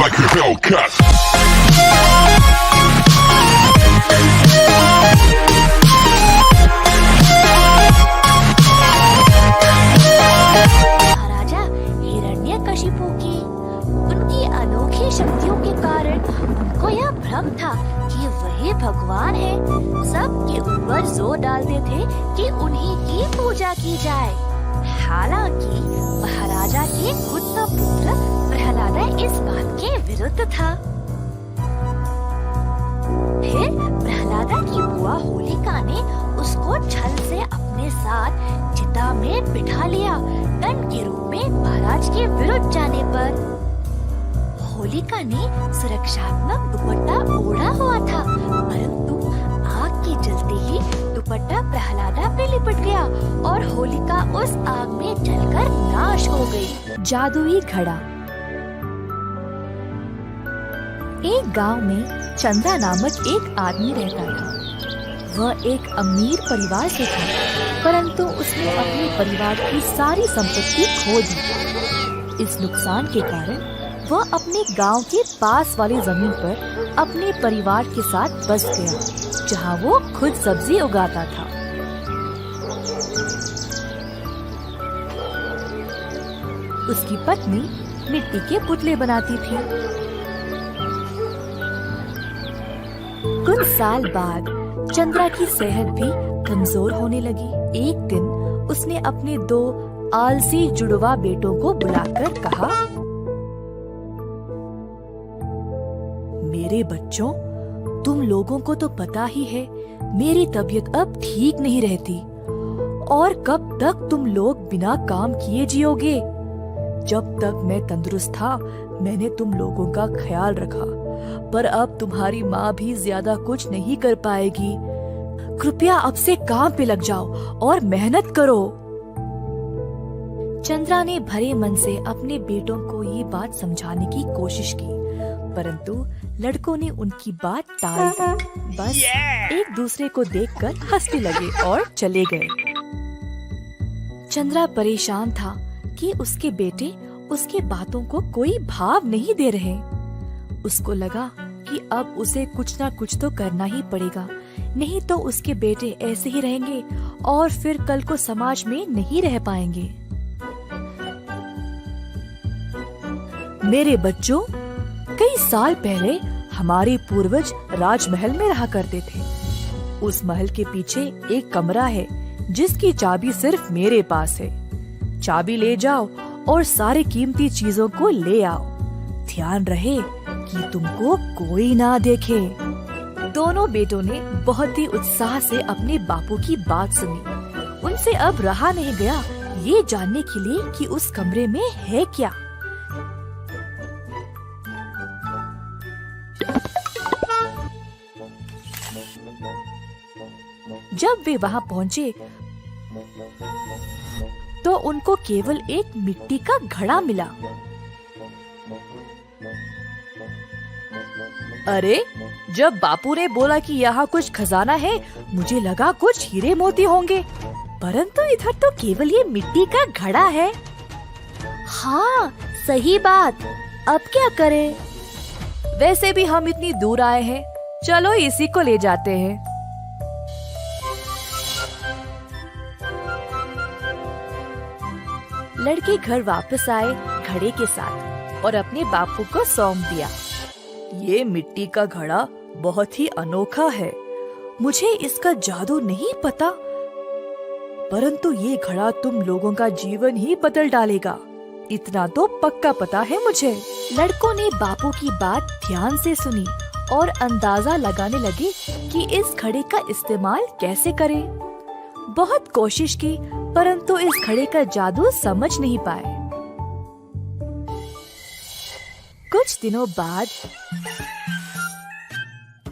like a Hellcat. महाराजा हिरण्यकशिपु की उनकी अनोखी शक्तियों के कारण उनको यह भ्रम था कि वही भगवान है। सबके ऊपर जोर डालते थे कि उन्हीं की पूजा की जाए। हालांकि महाराजा के खुद का पुत्र प्रहलाद इस बात के विरुद्ध था। फिर प्रहलाद की बुआ होलिका ने उसको छल से अपने साथ चिता में बिठा लिया, दंड के रूप में महाराज के विरुद्ध जाने पर। होलिका ने सुरक्षात्मक दुपट्टा ओढ़ा हुआ था, परंतु आग के जलते ही दुपट्टा प्रहलादा पे लिपट गया और होलिका उस आग में जलकर नाश हो गई। जादुई घड़ा। एक गांव में चंद्रा नामक एक आदमी रहता था। वह एक अमीर परिवार से था, परंतु उसने अपने परिवार की सारी संपत्ति खो दी। इस नुकसान के कारण वह अपने गांव के पास वाली जमीन पर अपने परिवार के साथ बस गया, जहां वो खुद सब्जी उगाता था। उसकी पत्नी मिट्टी के पुतले बनाती थी। कुछ साल बाद चंद्रा की सेहत भी कमजोर होने लगी। एक दिन उसने अपने 2 आलसी जुड़वा बेटों को बुलाकर कहा, मेरे बच्चों, तुम लोगों को तो पता ही है मेरी तबीयत अब ठीक नहीं रहती, और कब तक तुम लोग बिना काम किए जियोगे। जब तक मैं तंदुरुस्त था मैंने तुम लोगों का ख्याल रखा, पर अब तुम्हारी माँ भी ज्यादा कुछ नहीं कर पाएगी। कृपया अब से काम पे लग जाओ और मेहनत करो। चंद्रा ने भरे मन से अपने बेटों को ये बात समझाने की कोशिश की, परंतु लड़कों ने उनकी बात टाल दी। बस एक दूसरे को देखकर हंसने लगे और चले गए। चंद्रा परेशान था कि उसके बेटे उसके बातों को कोई भाव नहीं दे रहे। उसको लगा कि अब उसे कुछ ना कुछ तो करना ही पड़ेगा, नहीं तो उसके बेटे ऐसे ही रहेंगे और फिर कल को समाज में नहीं रह पाएंगे। मेरे बच्चों, कई साल पहले हमारे पूर्वज राजमहल में रहा करते थे। उस महल के पीछे एक कमरा है जिसकी चाबी सिर्फ मेरे पास है। चाबी ले जाओ और सारी कीमती चीजों को ले आओ। ध्यान रहे कि तुमको कोई ना देखे। दोनों बेटों ने बहुत ही उत्साह से अपने बापू की बात सुनी। उनसे अब रहा नहीं गया ये जानने के लिए कि उस कमरे में है क्या। जब वे वहाँ पहुँचे तो उनको केवल एक मिट्टी का घड़ा मिला। अरे, जब बापू ने बोला कि यहाँ कुछ खजाना है, मुझे लगा कुछ हीरे मोती होंगे, परंतु इधर तो केवल ये मिट्टी का घड़ा है। हाँ, सही बात। अब क्या करें? वैसे भी हम इतनी दूर आए हैं, चलो इसी को ले जाते हैं। लड़के घर वापस आए घड़े के साथ और अपने बापू को सौंप दिया। ये मिट्टी का घड़ा बहुत ही अनोखा है। मुझे इसका जादू नहीं पता, परंतु ये घड़ा तुम लोगों का जीवन ही बदल डालेगा, इतना तो पक्का पता है मुझे। लड़कों ने बापू की बात ध्यान से सुनी और अंदाजा लगाने लगे कि इस घड़े का इस्तेमाल कैसे करें। बहुत कोशिश की, परंतु इस घड़े का जादू समझ नहीं पाए। कुछ दिनों बाद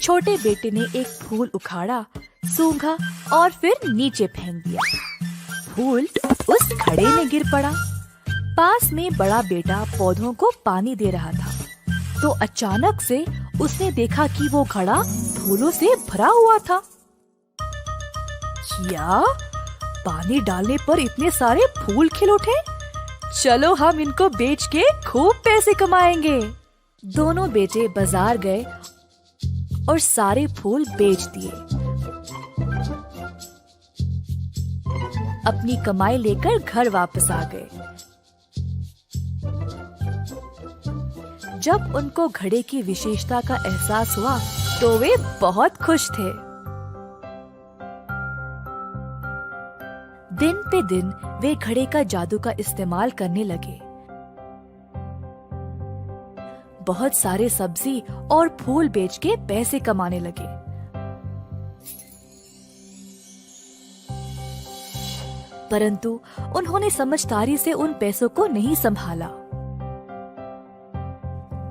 छोटे बेटे ने एक फूल उखाड़ा, सूंघा और फिर नीचे फेंक दिया। फूल उस घड़े में गिर पड़ा। पास में बड़ा बेटा पौधों को पानी दे रहा था, तो अचानक से उसने देखा कि वो घड़ा फूलों से भरा हुआ था। क्या? पानी डालने पर इतने सारे फूल खिल उठे? चलो हम इनको बेच के खूब पैसे कमाएंगे। दोनों बेटे बाजार गए और सारे फूल बेच दिए। अपनी कमाई लेकर घर वापस आ गए। जब उनको घड़े की विशेषता का एहसास हुआ तो वे बहुत खुश थे। दिन पे दिन वे घड़े का जादू का इस्तेमाल करने लगे। बहुत सारे सब्जी और फूल बेच के पैसे कमाने लगे। परंतु उन्होंने समझदारी से उन पैसों को नहीं संभाला।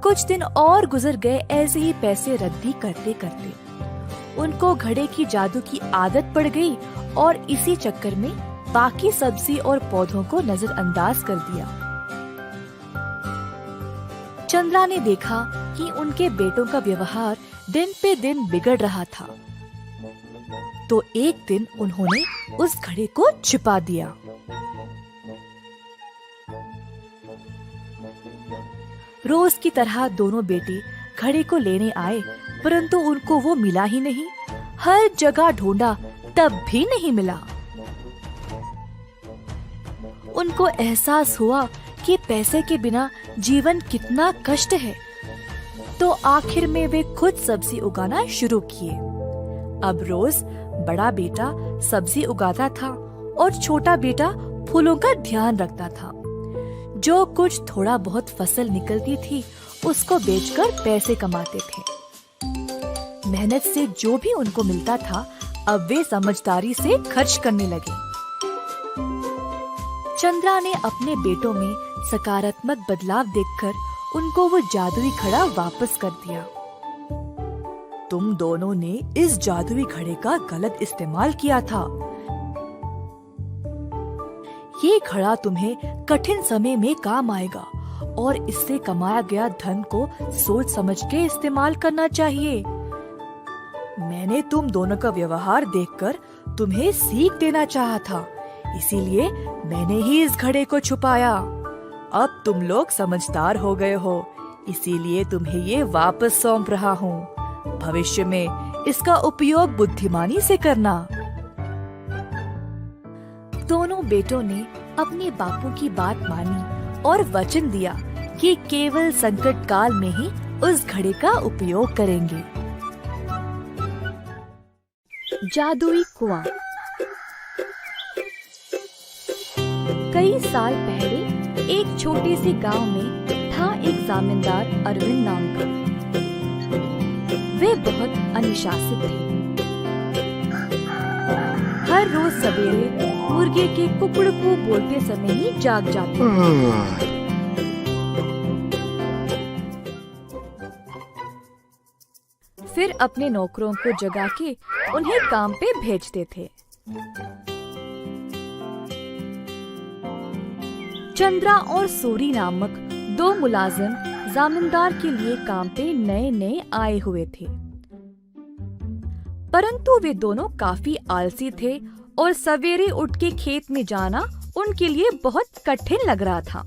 कुछ दिन और गुजर गए ऐसे ही पैसे रद्दी करते करते। उनको घड़े की जादू की आदत पड़ गई और इसी चक्कर में बाकी सब्जी और पौधों को नजरअंदाज कर दिया। चंद्रा ने देखा कि उनके बेटों का व्यवहार दिन पे दिन बिगड़ रहा था, तो एक दिन उन्होंने उस घड़े को छिपा दिया। रोज की तरह दोनों बेटे घड़े को लेने आए, परंतु उनको वो मिला ही नहीं। हर जगह ढूंढा, तब भी नहीं मिला। उनको एहसास हुआ कि पैसे के बिना जीवन कितना कष्ट है, तो आखिर में वे खुद सब्जी उगाना शुरू किए। अब रोज बड़ा बेटा सब्जी उगाता था और छोटा बेटा फूलों का ध्यान रखता था। जो कुछ थोड़ा बहुत फसल निकलती थी उसको बेचकर पैसे कमाते थे। मेहनत से जो भी उनको मिलता था अब वे समझदारी से खर्च करने लगे। चंद्रा ने अपने बेटों में सकारात्मक बदलाव देखकर उनको वो जादुई घड़ा वापस कर दिया। तुम दोनों ने इस जादुई घड़े का गलत इस्तेमाल किया था। ये घड़ा तुम्हें कठिन समय में काम आएगा और इससे कमाया गया धन को सोच समझ के इस्तेमाल करना चाहिए। मैंने तुम दोनों का व्यवहार देखकर तुम्हें सीख देना चाहा था, इसीलिए मैंने ही इस घड़े को छुपाया। अब तुम लोग समझदार हो गए हो, इसीलिए तुम्हें ये वापस सौंप रहा हूँ। भविष्य में इसका उपयोग बुद्धिमानी से करना। दोनों बेटों ने अपने बापू की बात मानी और वचन दिया कि केवल संकट काल में ही उस घड़े का उपयोग करेंगे। जादुई कुआं। कई साल पहले एक छोटे से गांव में था एक जमींदार अरविंद नाम का। वे बहुत अनुशासित थे। हर रोज सवेरे मुर्गे के कुकड़कू बोलते समय ही जाग जाते थे। फिर अपने नौकरों को जगा के उन्हें काम पे भेजते थे। चंद्रा और सूरी नामक दो मुलाजिम जमींदार के लिए काम पे नए नए आए हुए थे, परंतु वे दोनों काफी आलसी थे और सवेरे उठ के खेत में जाना उनके लिए बहुत कठिन लग रहा था।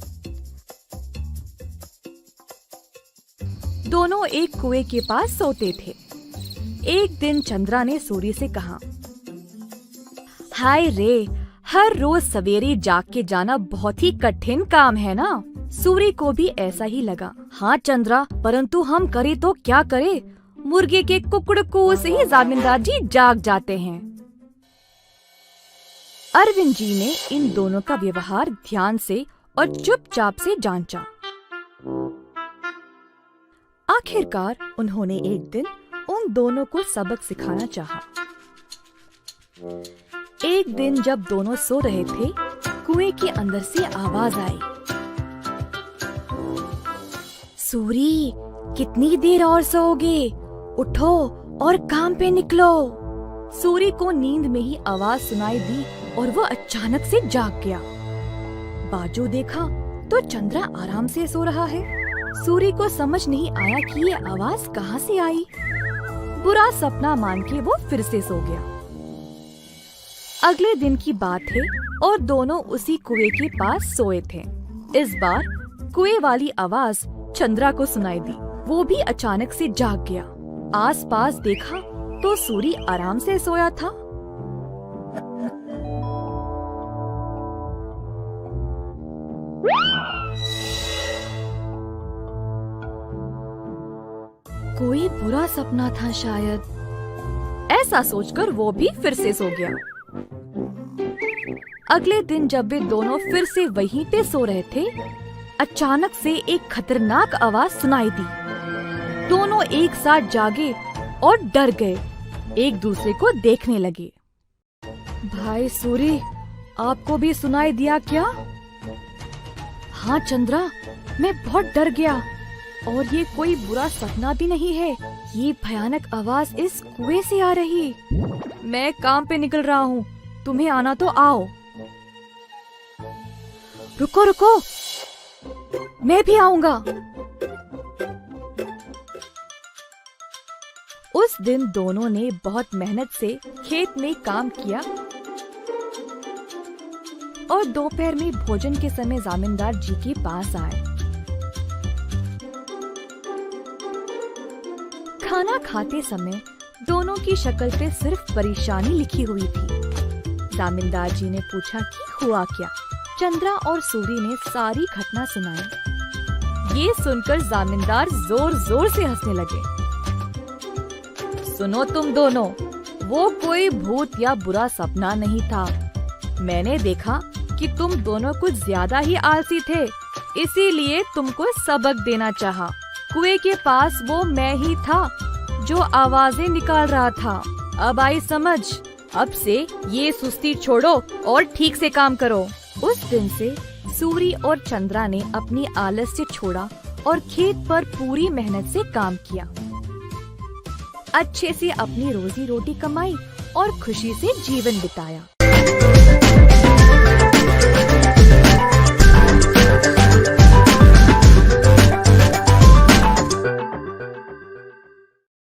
दोनों एक कुएं के पास सोते थे। एक दिन चंद्रा ने सूरी से कहा, हाय रे, हर रोज सवेरे जाग के जाना बहुत ही कठिन काम है ना। सूरी को भी ऐसा ही लगा। हाँ चंद्रा, परंतु हम करे तो क्या करे, मुर्गे के कुकड़कू से ही जमींदार जी जाग जाते हैं। अरविंद जी ने इन दोनों का व्यवहार ध्यान से और चुपचाप से जांचा। आखिरकार उन्होंने एक दिन उन दोनों को सबक सिखाना चाहा। एक दिन जब दोनों सो रहे थे, कुएं के अंदर से आवाज आई, सूरी, कितनी देर और सोओगे? उठो और काम पे निकलो। सूरी को नींद में ही आवाज सुनाई दी और वो अचानक से जाग गया। बाजू देखा तो चंद्रा आराम से सो रहा है। सूरी को समझ नहीं आया कि ये आवाज कहाँ से आई। बुरा सपना मान के वो फिर से सो गया। अगले दिन की बात है और दोनों उसी कुएं के पास सोए थे। इस बार कुएं वाली आवाज चंद्रा को सुनाई दी। वो भी अचानक से जाग गया। आसपास देखा तो सूरी आराम से सोया था। कोई बुरा सपना था शायद, ऐसा सोचकर वो भी फिर से सो गया। अगले दिन जब वे दोनों फिर से वहीं पे सो रहे थे, अचानक से एक खतरनाक आवाज सुनाई दी। दोनों एक साथ जागे और डर गए, एक दूसरे को देखने लगे। भाई सूरी, आपको भी सुनाई दिया क्या? हाँ चंद्रा, मैं बहुत डर गया, और ये कोई बुरा सपना भी नहीं है। ये भयानक आवाज इस कुएं से आ रही। मैं काम पे निकल रहा हूँ, तुम्हें आना तो आओ। रुको रुको, मैं भी आऊंगा। उस दिन दोनों ने बहुत मेहनत से खेत में काम किया और दोपहर में भोजन के समय जमींदार जी के पास आए। खाना खाते समय दोनों की शक्ल पे सिर्फ परेशानी लिखी हुई थी। जमींदार जी ने पूछा कि हुआ क्या। चंद्रा और सूरी ने सारी घटना सुनाई। ये सुनकर जमींदार जोर जोर से हंसने लगे। सुनो तुम दोनों, वो कोई भूत या बुरा सपना नहीं था। मैंने देखा कि तुम दोनों कुछ ज्यादा ही आलसी थे, इसीलिए तुमको सबक देना चाहा। कुएं के पास वो मैं ही था जो आवाजें निकाल रहा था। अब आई समझ। अब से ये सुस्ती छोड़ो और ठीक से काम करो। उस दिन से सूरी और चंद्रा ने अपनी आलस्य छोड़ा और खेत पर पूरी मेहनत से काम किया। अच्छे से अपनी रोजी रोटी कमाई और खुशी से जीवन बिताया।